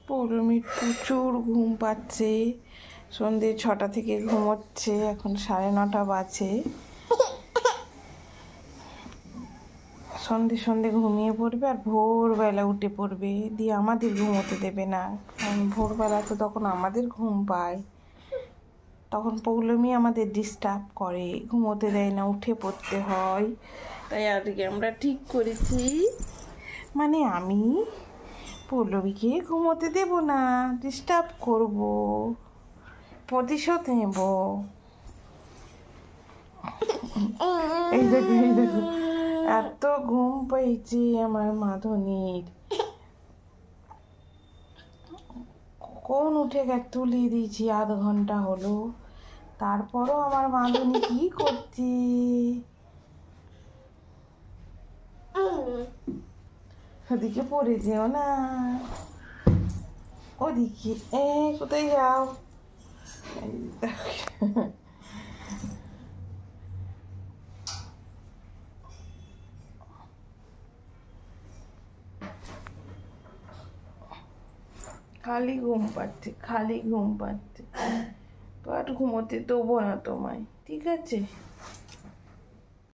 পৌলমীর প্রচুর ঘুম পাচ্ছে। সন্ধ্যে 6টা থেকে ঘুমোচ্ছে, এখন 9:30 বাজে। সন্ধে ঘুমিয়ে পড়বে আর ভোরবেলা উঠে পড়বে, দিয়ে আমাদের ঘুমোতে দেবে না। কারণ ভোরবেলা তো তখন আমাদের ঘুম পায়, তখন পৌলমী আমাদের ডিস্টার্ব করে, ঘুমোতে দেয় না, উঠে পড়তে হয়। তাই আজকে আমরা ঠিক করেছি, মানে আমি পৌলমীকে ঘুমোতে দেব না, ডিস্টার্ব করব, প্রতিশোধ নেব। এই দেখো এত ঘুম পেয়েছে আমার মাধনীর, কখন উঠে তুলিয়ে দিয়েছি, আধ ঘন্টা হলো, তারপরও আমার মাধনী কি করছে। ওদিকে পড়ে যেও না, ওদিকে কোথায় যাও। খালি ঘুম পাচ্ছে, আর ঘুমোতে দেবো না তোমায়, ঠিক আছে?